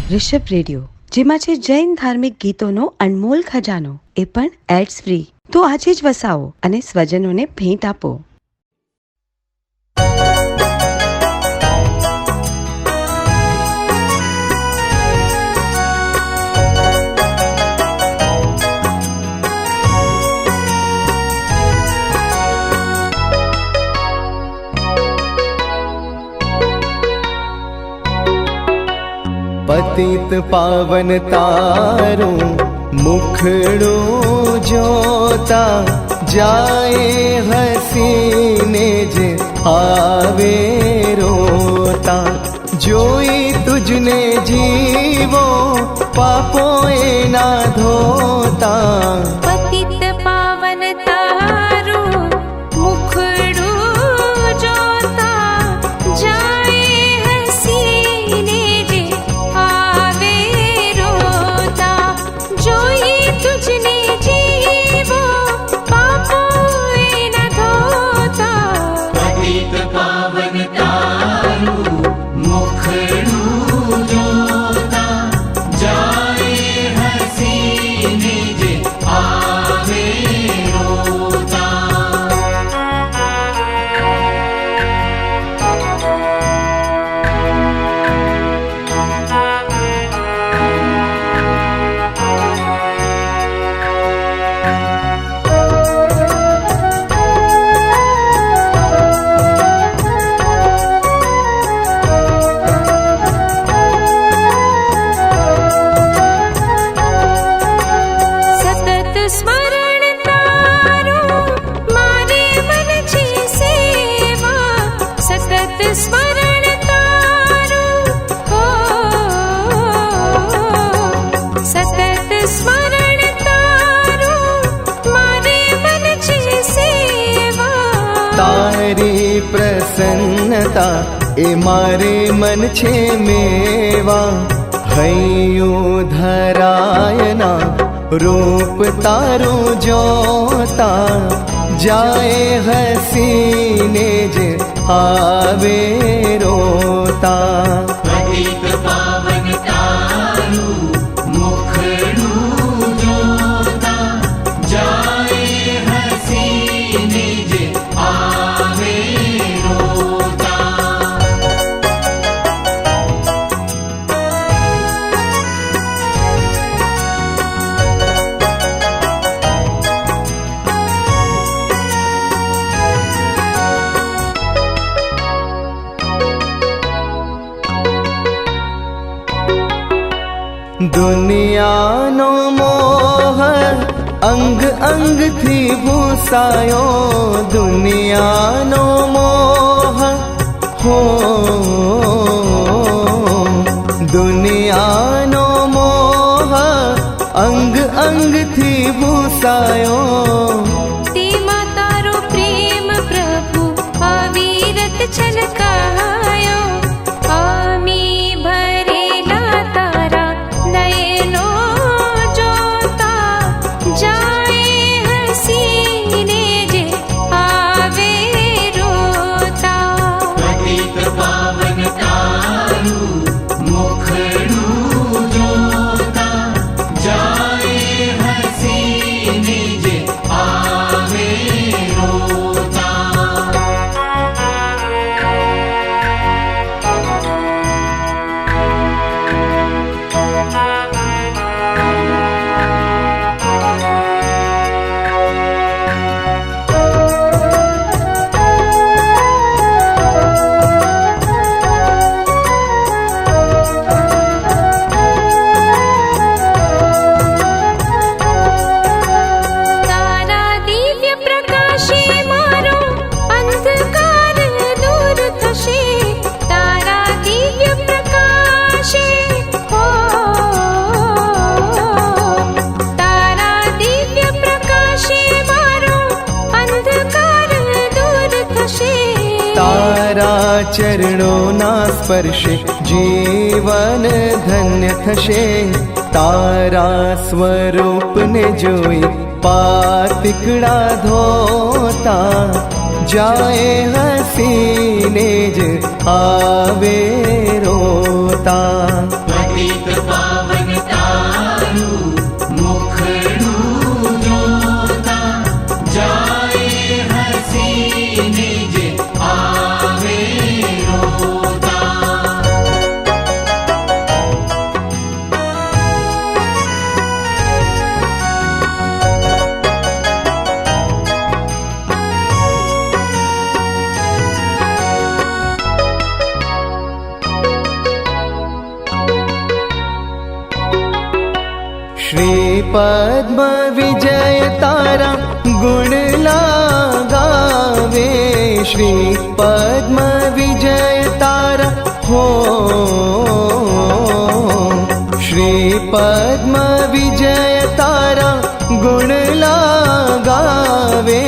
Rishabh radio, જેમાં છે જૈન ધાર્મિક ગીતોનો અનમોલ ખજાનો, એ પણ એડ્સ ફ્રી. તો આજે જ વસાવો અને સ્વજનોને ભેટ આપો. पतित पावन तारू मुखड़ो जोता जाए हसीने जे आवे रोता जोई तुझने जीवो पापो ना धोता पतित पावन तारू मुखड़ो जोता जाए हसीने जे आवे रोता जोई तुझने जीवो पापो न धोता पतित पावन तारू मुखड़ू जोता जाए हसीने जे आवे रोता। सतत स्मरण तारो मारे मन छे सेवा सतत स्मरण तारो हो सतत स्मरण तारो मारे मन छे सेवा तारी प्रसन्नता ए मारे मन छे मेवा हयो धरायना रूप तारू जोता जाए हसीने जे आवे रोता पतित पावन तारू मुखड़ू जोता जाए हसीने जे आवे रोता। दुनियानो मोह अंग अंग थी भूसायो दुनियानो मोह हो दुनियानो मोह अंग अंग थी भूसायो तेमा तारो प्रेम प्रभु अविरत छलकायो आमी भरेला तारा नयनो जोता जाए हसीने जे आवे रोता पतित पावन तारू मुखड़ू जोता जाए हसीने जे आवे रोता। तारा दिव्य प्रकाशे मारो अंधकार दूर थशे तारा दिव्य प्रकाशे हो तारा दिव्य प्रकाशे मारो अंधकार दूर थशे तारा चरणों ना स्पर्शे जीवन धन्य थशे तारा स्वरूप ने जोई पातिकड़ा धोता जाए हसीने ज आवे रोता पतित श्री पद्म विजय तारा गुण लगावे, श्री पद्म विजय तारा हो, श्री पद्म विजय तारा गुण लगावे।